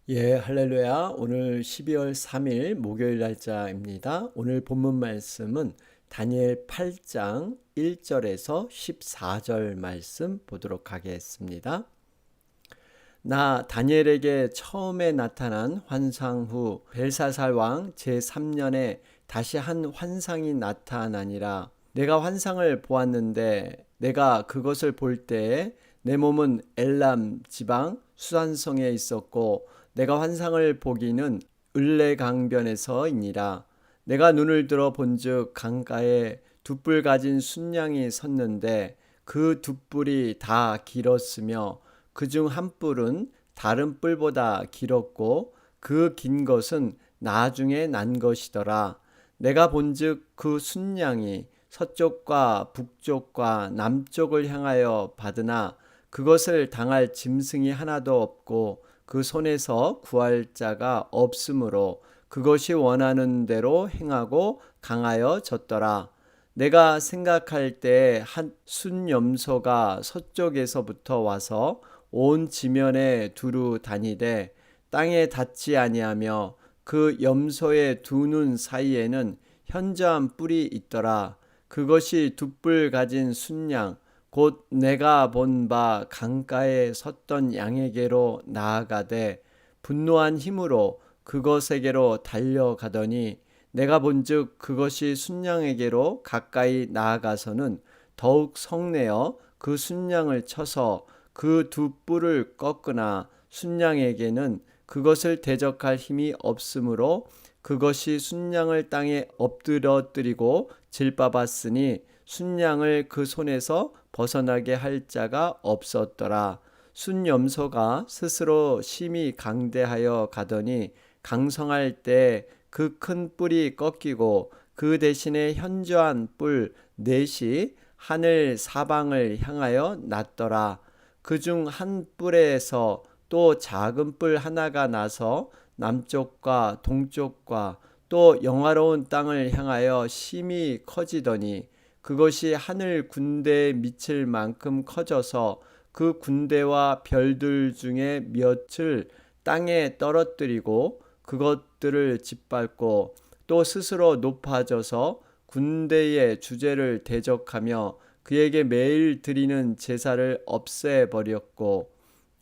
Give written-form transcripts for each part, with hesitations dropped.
할렐루야. 오늘 12월 3일 목요일 날짜입니다. 오늘 본문 말씀은 다니엘 8장 1절에서 14절 말씀 보도록 하겠습니다. 나 다니엘에게 처음에 나타난 환상 후 벨사살 왕 제3년에 다시 한 환상이 나타나니라. 내가 환상을 보았는데 내가 그것을 볼 때에 내 몸은 엘람 지방 수산성에 있었고 내가 환상을 보기는 을레강변에서이니라. 내가 눈을 들어 본즉 강가에 두 뿔 가진 순양이 섰는데 그 두 뿔이 다 길었으며 그중 한 뿔은 다른 뿔보다 길었고 그 긴 것은 나중에 난 것이더라. 내가 본즉 그 순양이 서쪽과 북쪽과 남쪽을 향하여 받으나 그것을 당할 짐승이 하나도 없고 그 손에서 구할 자가 없으므로 그것이 원하는 대로 행하고 강하여 졌더라. 내가 생각할 때 한 순염소가 서쪽에서부터 와서 온 지면에 두루 다니되 땅에 닿지 아니하며 그 염소의 두 눈 사이에는 현저한 뿔이 있더라. 그것이 두 뿔 가진 순양 곧 내가 본 바 강가에 섰던 양에게로 나아가되 분노한 힘으로 그것에게로 달려가더니 내가 본즉 그것이 순양에게로 가까이 나아가서는 더욱 성내어 그 순양을 쳐서 그 두 뿔을 꺾으나 순양에게는 그것을 대적할 힘이 없으므로 그것이 순양을 땅에 엎드러뜨리고 질밟았으니 순양을 그 손에서 벗어나게 할 자가 없었더라. 순염소가 스스로 심히 강대하여 가더니 강성할 때 그 큰 뿔이 꺾이고 그 대신에 현저한 뿔 넷이 하늘 사방을 향하여 났더라. 그중 한 뿔에서 또 작은 뿔 하나가 나서 남쪽과 동쪽과 또 영화로운 땅을 향하여 심히 커지더니 그것이 하늘 군대에 미칠 만큼 커져서 그 군대와 별들 중에 몇을 땅에 떨어뜨리고 그것들을 짓밟고 또 스스로 높아져서 군대의 주제를 대적하며 그에게 매일 드리는 제사를 없애버렸고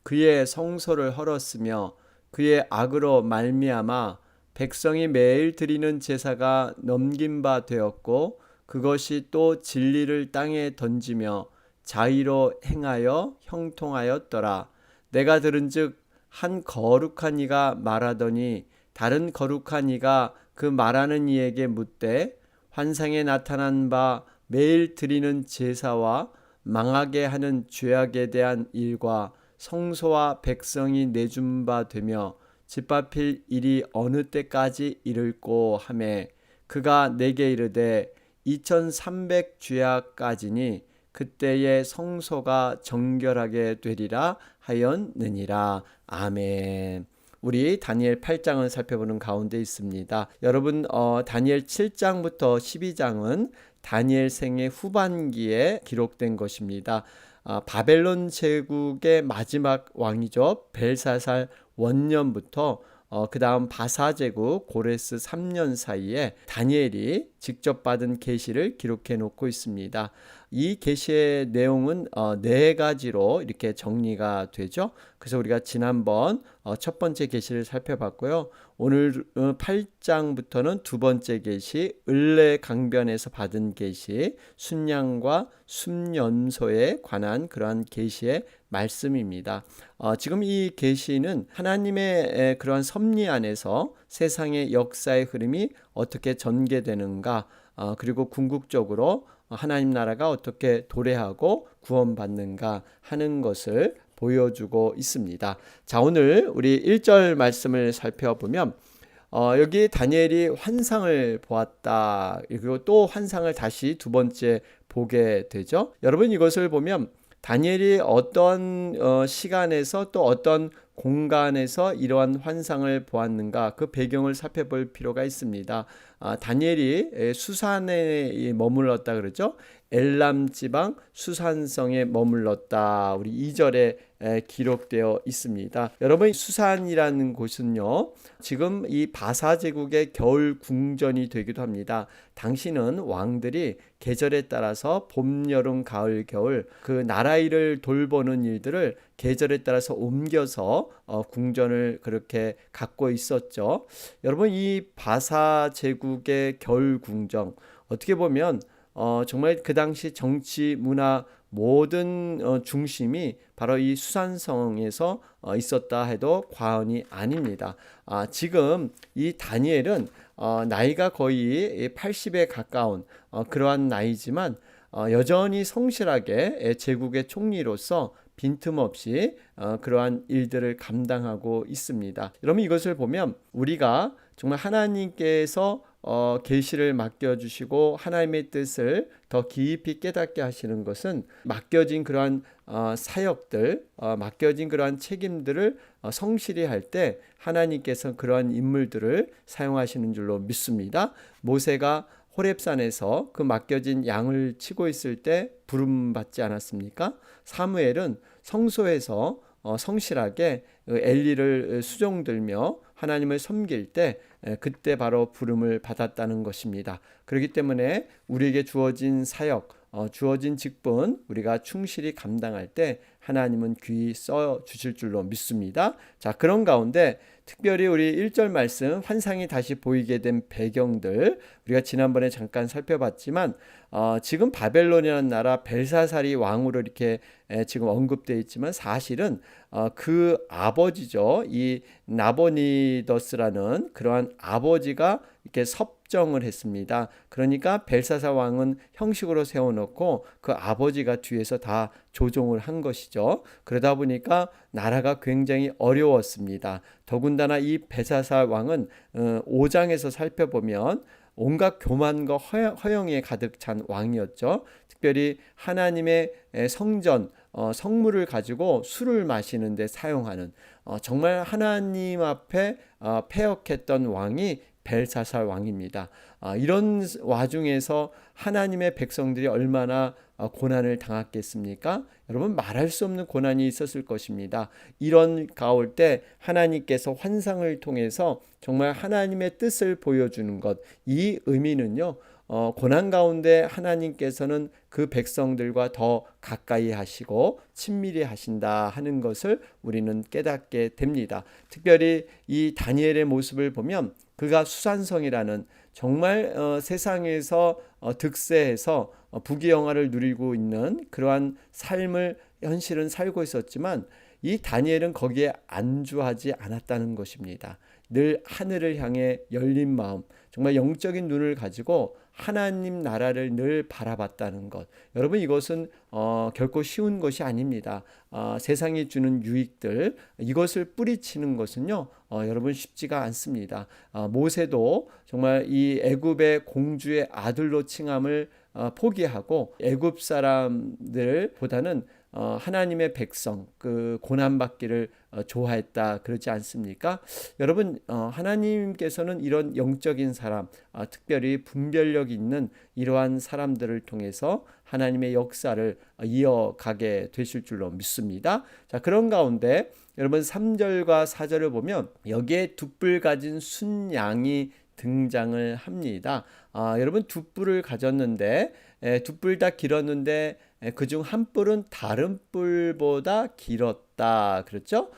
그의 성소를 헐었으며 그의 악으로 말미암아 백성이 매일 드리는 제사가 넘긴 바 되었고 그것이 또 진리를 땅에 던지며 자의로 행하여 형통하였더라. 내가 들은즉 한 거룩한 이가 말하더니 다른 거룩한 이가 그 말하는 이에게 묻되 환상에 나타난 바 매일 드리는 제사와 망하게 하는 죄악에 대한 일과 성소와 백성이 내준 바 되며 짓밟힐 일이 어느 때까지 이를꼬 하매 그가 내게 이르되 2300 죄악까지니 그때의 성소가 정결하게 되리라 하였느니라. 아멘. 우리 다니엘 8장을 살펴보는 가운데 있습니다. 여러분 다니엘 7장부터 12장은 다니엘 생의 후반기에 기록된 것입니다. 바벨론 제국의 마지막 왕이죠. 벨사살 원년부터 그 다음 바사 제국 고레스 3년 사이에 다니엘이 직접 받은 계시를 기록해 놓고 있습니다. 이 계시의 내용은 네 가지로 이렇게 정리가 되죠. 그래서 우리가 지난번 첫 번째 계시를 살펴봤고요. 오늘 8장부터는 두 번째 계시, 을레 강변에서 받은 계시, 순양과 순염소에 관한 그러한 계시의 말씀입니다. 지금 이 계시는 하나님의 그러한 섭리 안에서 세상의 역사의 흐름이 어떻게 전개되는가, 그리고 궁극적으로 하나님 나라가 어떻게 도래하고 구원받는가 하는 것을 보여주고 있습니다. 자, 오늘 우리 1절 말씀을 살펴보면 여기 다니엘이 환상을 보았다. 그리고 또 환상을 다시 두 번째 보게 되죠. 여러분 이것을 보면 다니엘이 어떤 시간에서 또 어떤 공간에서 이러한 환상을 보았는가 그 배경을 살펴볼 필요가 있습니다. 다니엘이 수산에 머물렀다 그러죠. 엘람 지방 수산성에 머물렀다. 우리 2절에 기록되어 있습니다. 여러분, 수산이라는 곳은요, 지금 이 바사 제국의 겨울 궁전이 되기도 합니다. 당시는 왕들이 계절에 따라서 봄, 여름, 가을, 겨울 그 나라 일을 돌보는 일들을 계절에 따라서 옮겨서 궁전을 그렇게 갖고 있었죠. 여러분, 이 바사 제국의 겨울 궁정, 어떻게 보면 정말 그 당시 정치, 문화 모든 중심이 바로 이 수산성에서 있었다 해도 과언이 아닙니다. 지금 이 다니엘은 나이가 거의 80에 가까운 그러한 나이지만 여전히 성실하게 제국의 총리로서 빈틈없이 그러한 일들을 감당하고 있습니다. 여러분, 이것을 보면 우리가 정말 하나님께서 계시를 맡겨주시고 하나님의 뜻을 더 깊이 깨닫게 하시는 것은 맡겨진 그러한 사역들, 맡겨진 그러한 책임들을 성실히 할 때 하나님께서 그러한 인물들을 사용하시는 줄로 믿습니다. 모세가 호렙산에서 그 맡겨진 양을 치고 있을 때 부름 받지 않았습니까? 사무엘은 성소에서 성실하게 엘리를 수종들며 하나님을 섬길 때 그때 바로 부름을 받았다는 것입니다. 그렇기 때문에 우리에게 주어진 사역, 주어진 직분 우리가 충실히 감당할 때 하나님은 귀히 써 주실 줄로 믿습니다. 자, 그런 가운데 특별히 우리 1절 말씀 환상이 다시 보이게 된 배경들 우리가 지난번에 잠깐 살펴봤지만 지금 바벨론이라는 나라 벨사살이 왕으로 이렇게 지금 언급되어 있지만 사실은 그 아버지죠. 이 나보니더스라는 그러한 아버지가 이렇게 섭정을 했습니다. 그러니까 벨사살 왕은 형식으로 세워놓고 그 아버지가 뒤에서 다 조종을 한 것이죠. 그러다 보니까 나라가 굉장히 어려웠습니다. 더군다나 이 벨사살 왕은 5장에서 살펴보면 온갖 교만과 허영에 가득 찬 왕이었죠. 특별히 하나님의 성전, 성물을 가지고 술을 마시는 데 사용하는 정말 하나님 앞에 패역했던 왕이 벨사살 왕입니다. 이런 와중에서 하나님의 백성들이 얼마나 고난을 당했겠습니까? 여러분, 말할 수 없는 고난이 있었을 것입니다. 이런 가올 때 하나님께서 환상을 통해서 정말 하나님의 뜻을 보여주는 것, 이 의미는요, 고난 가운데 하나님께서는 그 백성들과 더 가까이 하시고 친밀히 하신다 하는 것을 우리는 깨닫게 됩니다. 특별히 이 다니엘의 모습을 보면 그가 수산성이라는 정말 세상에서 득세해서 부귀영화를 누리고 있는 그러한 삶을 현실은 살고 있었지만 이 다니엘은 거기에 안주하지 않았다는 것입니다. 늘 하늘을 향해 열린 마음, 정말 영적인 눈을 가지고 하나님 나라를 늘 바라봤다는 것. 여러분, 이것은 결코 쉬운 것이 아닙니다. 세상이 주는 유익들, 이것을 뿌리치는 것은요, 여러분 쉽지가 않습니다. 모세도 정말 이 애굽의 공주의 아들로 칭함을 포기하고 애굽 사람들보다는 하나님의 백성, 그 고난받기를 좋아했다 그러지 않습니까? 여러분, 하나님께서는 이런 영적인 사람, 특별히 분별력 있는 이러한 사람들을 통해서 하나님의 역사를 이어가게 되실 줄로 믿습니다. 자, 그런 가운데 여러분 3절과 4절을 보면 여기에 두 뿔 가진 순양이 등장을 합니다. 여러분, 두 뿔을 가졌는데 두 뿔 다 길었는데 그중 한 뿔은 다른 뿔보다 길었다. 그렇죠?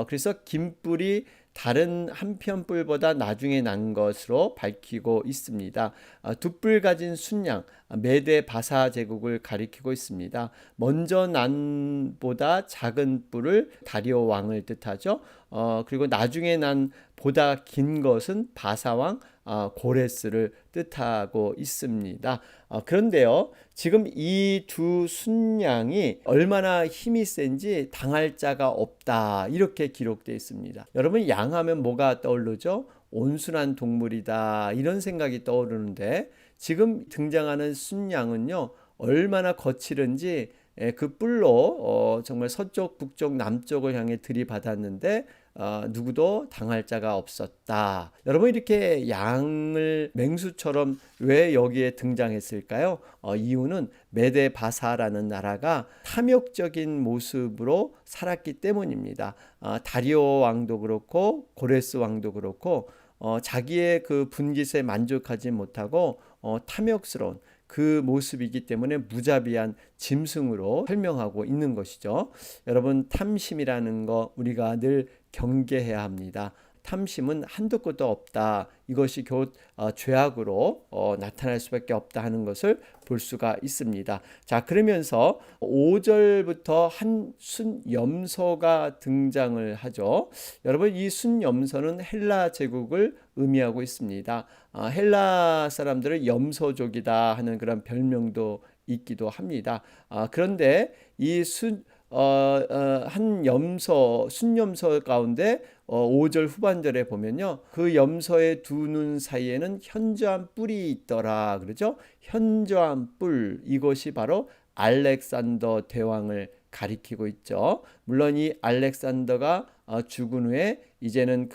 그래서 긴 뿔이 다른 한편 뿔보다 나중에 난 것으로 밝히고 있습니다. 두 뿔 가진 순양, 메대 바사 제국을 가리키고 있습니다. 먼저 난 보다 작은 뿔을 다리오 왕을 뜻하죠. 그리고 나중에 난 보다 긴 것은 바사왕 고레스를 뜻하고 있습니다. 그런데요, 지금 이 두 순양이 얼마나 힘이 센지 당할 자가 없다 이렇게 기록되어 있습니다. 여러분, 양하면 뭐가 떠오르죠? 온순한 동물이다 이런 생각이 떠오르는데 지금 등장하는 순양은요 얼마나 거칠은지 그 뿔로 정말 서쪽, 북쪽, 남쪽을 향해 들이받았는데 누구도 당할 자가 없었다. 여러분 이렇게 양을 맹수처럼 왜 여기에 등장했을까요? 이유는 메데바사라는 나라가 탐욕적인 모습으로 살았기 때문입니다. 다리오 왕도 그렇고 고레스 왕도 그렇고 자기의 그 분깃에 만족하지 못하고 탐욕스러운 그 모습이기 때문에 무자비한 짐승으로 설명하고 있는 것이죠. 여러분 탐심이라는 거 우리가 늘 경계해야 합니다. 탐심은 한도 끝도 없다. 이것이 곧 죄악으로 나타날 수밖에 없다 하는 것을 볼 수가 있습니다. 자, 그러면서 5절부터 한 순염소가 등장을 하죠. 여러분 이 순염소는 헬라 제국을 의미하고 있습니다. 헬라 사람들을 염소족이다 하는 그런 별명도 있기도 합니다. 그런데 이 한 순염소 가운데 5절 후반절에 보면요. 그 염소의 두 눈 사이에는 현저한 뿔이 있더라. 그러죠? 현저한 뿔. 이것이 바로 알렉산더 대왕을 가리키고 있죠. 물론 이 알렉산더가 죽은 후에 이제는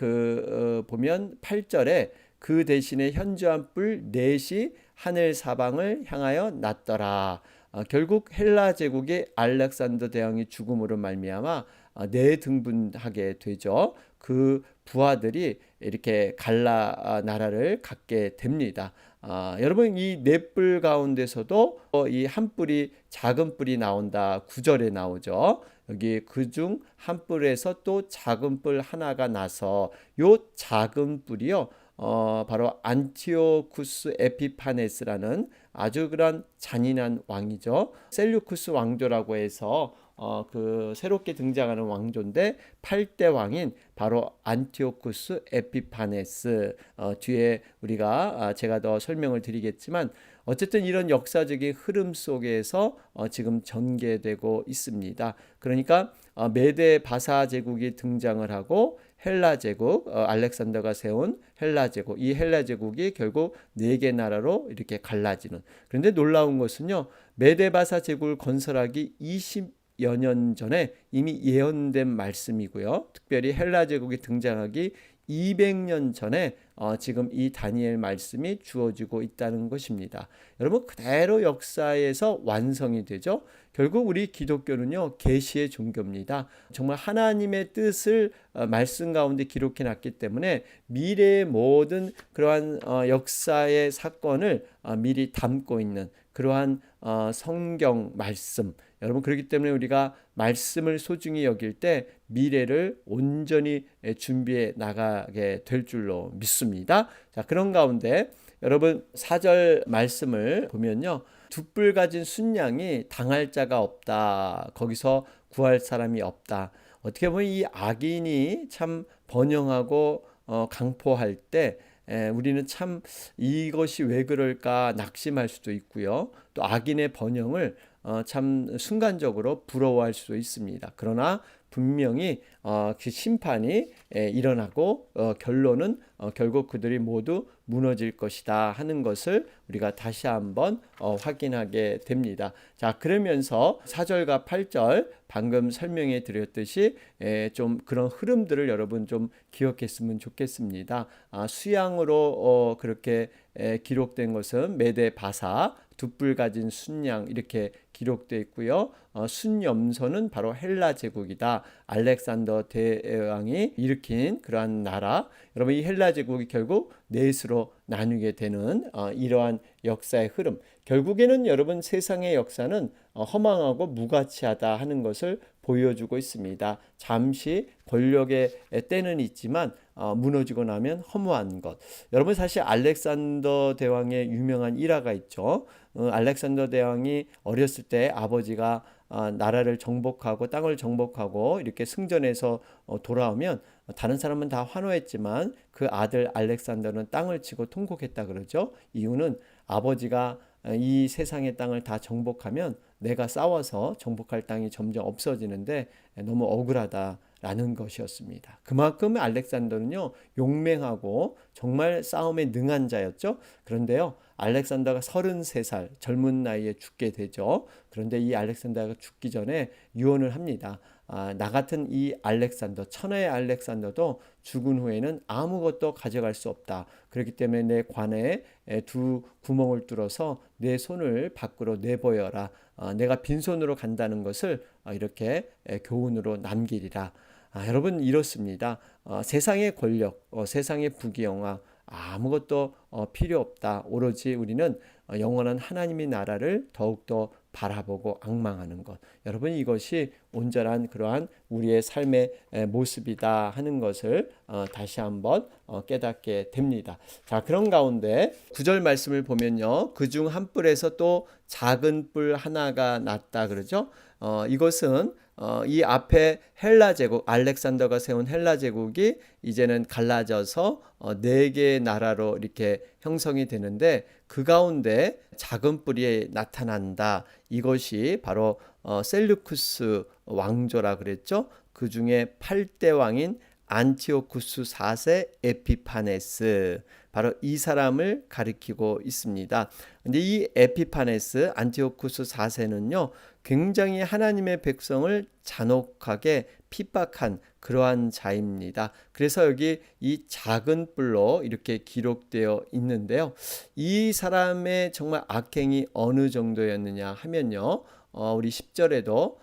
보면 8절에 그 대신에 현저한 뿔 넷이 하늘 사방을 향하여 났더라. 결국 헬라 제국의 알렉산더 대왕이 죽음으로 말미암아 내등분하게 되죠. 그 부하들이 이렇게 갈라 나라를 갖게 됩니다. 여러분 이 네 뿔 가운데서도 이 한 뿔이 작은 뿔이 나온다. 9절에 나오죠. 여기 그중 한 뿔에서 또 작은 뿔 하나가 나서 요 작은 뿔이요. 바로 안티오쿠스 에피파네스라는 아주 그런 잔인한 왕이죠. 셀류쿠스 왕조라고 해서 그 새롭게 등장하는 왕조인데 8대 왕인 바로 안티오쿠스 에피파네스 뒤에 우리가 제가 더 설명을 드리겠지만 어쨌든 이런 역사적인 흐름 속에서 지금 전개되고 있습니다. 그러니까 메데 바사 제국이 등장을 하고 헬라 제국, 알렉산더가 세운 헬라 제국, 이 헬라 제국이 결국 4개 나라로 이렇게 갈라지는. 그런데 놀라운 것은요, 메데바사 제국을 건설하기 20여 년 전에 이미 예언된 말씀이고요. 특별히 헬라 제국이 등장하기 200년 전에 지금 이 다니엘 말씀이 주어지고 있다는 것입니다. 여러분 그대로 역사에서 완성이 되죠. 결국 우리 기독교는요 계시의 종교입니다. 정말 하나님의 뜻을 말씀 가운데 기록해 놨기 때문에 미래의 모든 그러한 역사의 사건을 미리 담고 있는 그러한 성경 말씀. 여러분 그렇기 때문에 우리가 말씀을 소중히 여길 때 미래를 온전히 준비해 나가게 될 줄로 믿습니다. 자, 그런 가운데 여러분 4절 말씀을 보면요. 두 뿔 가진 순양이 당할 자가 없다. 거기서 구할 사람이 없다. 어떻게 보면 이 악인이 참 번영하고 강포할 때 우리는 참 이것이 왜 그럴까 낙심할 수도 있고요. 또 악인의 번영을 참 순간적으로 부러워할 수도 있습니다. 그러나 분명히 그 심판이 일어나고 결론은 결국 그들이 모두 무너질 것이다 하는 것을 우리가 다시 한번 확인하게 됩니다. 자, 그러면서 4절과 8절 방금 설명해 드렸듯이 좀 그런 흐름들을 여러분 좀 기억했으면 좋겠습니다. 수양으로 그렇게 기록된 것은 메데바사 두 뿔 가진 순양 이렇게 기록되어 있고요. 순염소는 바로 헬라 제국이다. 알렉산더 대왕이 일으킨 그러한 나라. 여러분 이 헬라 제국이 결국 넷으로 나뉘게 되는 이러한 역사의 흐름. 결국에는 여러분 세상의 역사는 허망하고 무가치하다 하는 것을 보여주고 있습니다. 잠시 권력의 때는 있지만 무너지고 나면 허무한 것. 여러분 사실 알렉산더 대왕의 유명한 일화가 있죠. 알렉산더 대왕이 어렸을 때 아버지가 나라를 정복하고 땅을 정복하고 이렇게 승전해서 돌아오면 다른 사람은 다 환호했지만 그 아들 알렉산더는 땅을 치고 통곡했다 그러죠. 이유는 아버지가 이 세상의 땅을 다 정복하면 내가 싸워서 정복할 땅이 점점 없어지는데 너무 억울하다. 라는 것이었습니다. 그만큼 알렉산더는요, 용맹하고 정말 싸움에 능한 자였죠. 그런데요, 알렉산더가 33살 젊은 나이에 죽게 되죠. 그런데 이 알렉산더가 죽기 전에 유언을 합니다. 나 같은 이 알렉산더, 천하의 알렉산더도 죽은 후에는 아무것도 가져갈 수 없다. 그렇기 때문에 내 관에 두 구멍을 뚫어서 내 손을 밖으로 내보여라. 내가 빈손으로 간다는 것을 이렇게 교훈으로 남기리라. 여러분 이렇습니다. 세상의 권력, 세상의 부귀영화 아무것도 필요 없다. 오로지 우리는 영원한 하나님의 나라를 더욱더 바라보고 앙망하는 것. 여러분 이것이 온전한 그러한 우리의 삶의 모습이다 하는 것을 다시 한번 깨닫게 됩니다. 자, 그런 가운데 9절 말씀을 보면요. 그중 한 뿔에서 또 작은 뿔 하나가 났다 그러죠. 이것은 이 앞에 헬라 제국, 알렉산더가 세운 헬라 제국이 이제는 갈라져서 네 개의 나라로 이렇게 형성이 되는데 그 가운데 작은 뿔이 나타난다. 이것이 바로 셀루쿠스 왕조라 그랬죠. 그 중에 8대 왕인 안티오쿠스 4세 에피파네스, 바로 이 사람을 가리키고 있습니다. 근데 이 에피파네스 안티오쿠스 4세는요 굉장히 하나님의 백성을 잔혹하게 핍박한 그러한 자입니다. 그래서 여기 이 작은 뿔로 이렇게 기록되어 있는데요. 이 사람의 정말 악행이 어느 정도였느냐 하면요. 우리 10절에도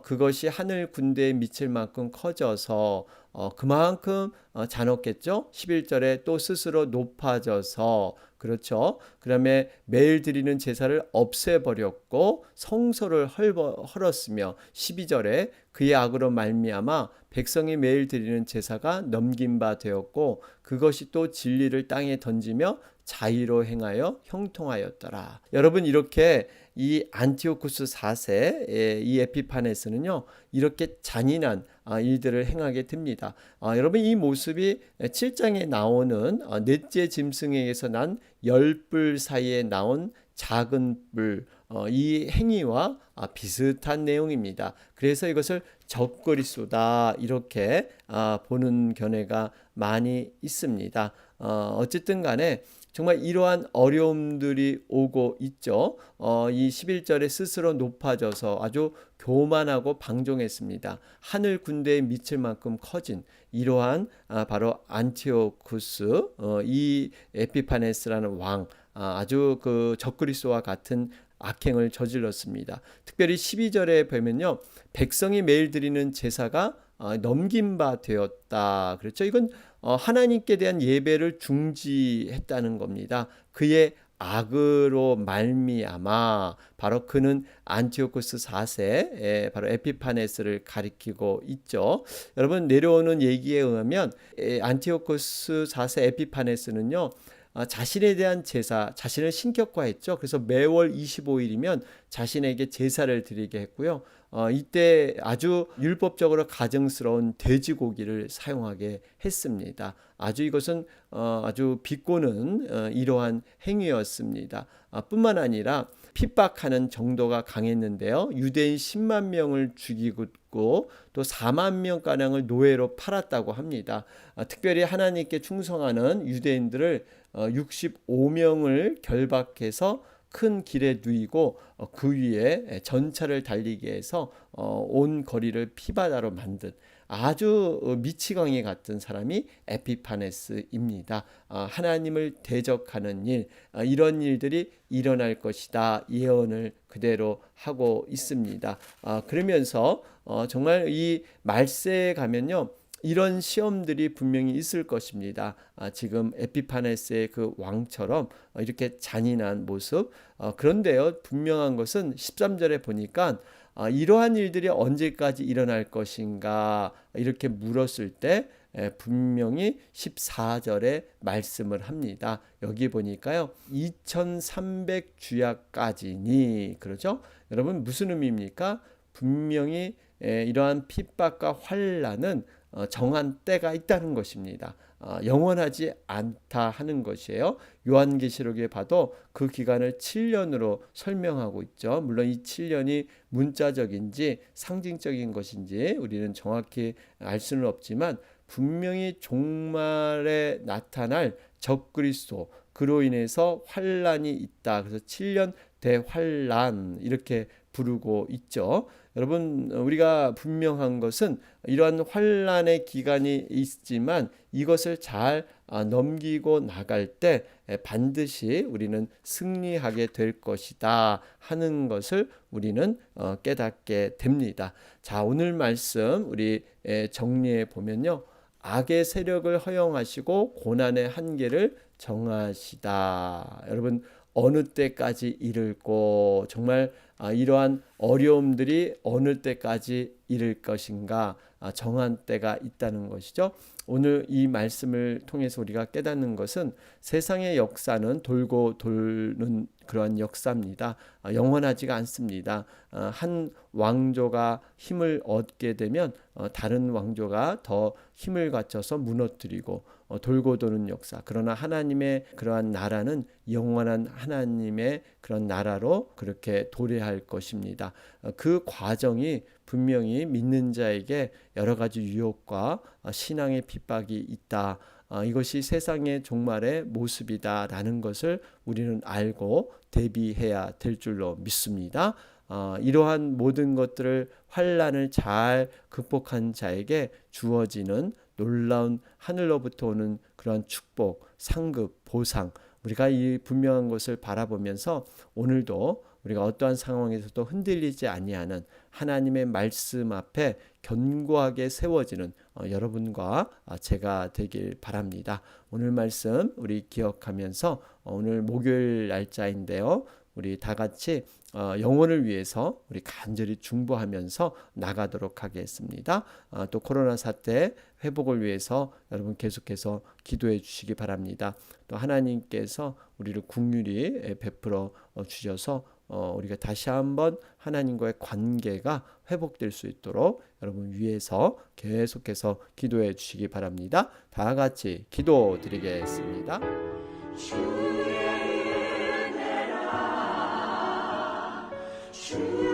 그것이 하늘 군대에 미칠 만큼 커져서 그만큼 잔혹했죠. 11절에 또 스스로 높아져서, 그렇죠. 그다음에 매일 드리는 제사를 없애버렸고 성소를 헐었으며 12절에 그의 악으로 말미암아 백성이 매일 드리는 제사가 넘긴 바 되었고 그것이 또 진리를 땅에 던지며 자의로 행하여 형통하였더라. 여러분 이렇게 이 안티오쿠스 4세 이 에피파네스는요 이렇게 잔인한 일들을 행하게 됩니다. 여러분 이 모습이 7장에 나오는 넷째 짐승에게서 난 10뿔 사이에 나온 작은 뿔, 이 행위와 비슷한 내용입니다. 그래서 이것을 적그리스도다 이렇게 보는 견해가 많이 있습니다. 어쨌든 간에 정말 이러한 어려움들이 오고 있죠. 이 11절에 스스로 높아져서 아주 교만하고 방종했습니다. 하늘 군대에 미칠 만큼 커진 이러한 바로 안티오쿠스 이 에피파네스라는 왕, 아주 그 적그리스도와 같은 악행을 저질렀습니다. 특별히 12절에 보면요. 백성이 매일 드리는 제사가 넘긴 바 되었다. 그렇죠. 이건 하나님께 대한 예배를 중지했다는 겁니다. 그의 악으로 말미암아, 바로 그는 안티오쿠스 4세 바로 에피파네스를 가리키고 있죠. 여러분 내려오는 얘기에 의하면 안티오쿠스 4세 에피파네스는요 자신에 대한 제사, 자신을 신격화했죠. 그래서 매월 25일이면 자신에게 제사를 드리게 했고요. 이때 아주 율법적으로 가증스러운 돼지고기를 사용하게 했습니다. 아주 이것은 아주 비꼬는 이러한 행위였습니다. 뿐만 아니라 핍박하는 정도가 강했는데요. 유대인 10만 명을 죽이고 또 4만 명가량을 노예로 팔았다고 합니다. 특별히 하나님께 충성하는 유대인들을 65명을 결박해서 큰 길에 누이고 그 위에 전차를 달리게 해서 온 거리를 피바다로 만든 아주 미치광이 같은 사람이 에피파네스입니다. 하나님을 대적하는 일, 이런 일들이 일어날 것이다 예언을 그대로 하고 있습니다. 그러면서 정말 이 말세에 가면요 이런 시험들이 분명히 있을 것입니다. 지금 에피파네스의 그 왕처럼 이렇게 잔인한 모습. 그런데요 분명한 것은 13절에 보니까 이러한 일들이 언제까지 일어날 것인가 이렇게 물었을 때 분명히 14절에 말씀을 합니다. 여기 보니까요 2300주야까지니, 그러죠? 여러분 무슨 의미입니까? 분명히 이러한 핍박과 환난은 정한 때가 있다는 것입니다. 영원하지 않다 하는 것이에요. 요한계시록에 봐도 그 기간을 7년으로 설명하고 있죠. 물론 이 7년이 문자적인지 상징적인 것인지 우리는 정확히 알 수는 없지만 분명히 종말에 나타날 적그리스도, 그로 인해서 환란이 있다. 그래서 7년 대환란 이렇게 부르고 있죠. 여러분, 우리가 분명한 것은 이러한 환란의 기간이 있지만 이것을 잘 넘기고 나갈 때 반드시 우리는 승리하게 될 것이다 하는 것을 우리는 깨닫게 됩니다. 자, 오늘 말씀 우리 정리해 보면요. 악의 세력을 허용하시고 고난의 한계를 정하시다. 여러분, 어느 때까지 이를고, 정말 이러한 어려움들이 어느 때까지 이를 것인가 정한 때가 있다는 것이죠. 오늘 이 말씀을 통해서 우리가 깨닫는 것은 세상의 역사는 돌고 도는 그러한 역사입니다. 영원하지가 않습니다. 한 왕조가 힘을 얻게 되면 다른 왕조가 더 힘을 갖춰서 무너뜨리고 돌고 도는 역사. 그러나 하나님의 그러한 나라는 영원한 하나님의 그런 나라로 그렇게 도래할 것입니다. 그 과정이 분명히 믿는 자에게 여러 가지 유혹과 신앙의 핍박이 있다. 이것이 세상의 종말의 모습이다라는 것을 우리는 알고 대비해야 될 줄로 믿습니다. 이러한 모든 것들을 환란을 잘 극복한 자에게 주어지는 놀라운 하늘로부터 오는 그런 축복, 상급, 보상, 우리가 이 분명한 것을 바라보면서 오늘도 우리가 어떠한 상황에서도 흔들리지 아니하는 하나님의 말씀 앞에 견고하게 세워지는 여러분과 제가 되길 바랍니다. 오늘 말씀 우리 기억하면서 오늘 목요일 날짜인데요. 우리 다 같이 영혼을 위해서 우리 간절히 중보하면서 나가도록 하겠습니다. 또 코로나 사태 회복을 위해서 여러분 계속해서 기도해 주시기 바랍니다. 또 하나님께서 우리를 긍휼히 베풀어 주셔서 우리가 다시 한번 하나님과의 관계가 회복될 수 있도록 여러분 위해서 계속해서 기도해 주시기 바랍니다. 다 같이 기도드리겠습니다. 주의 은혜라 주의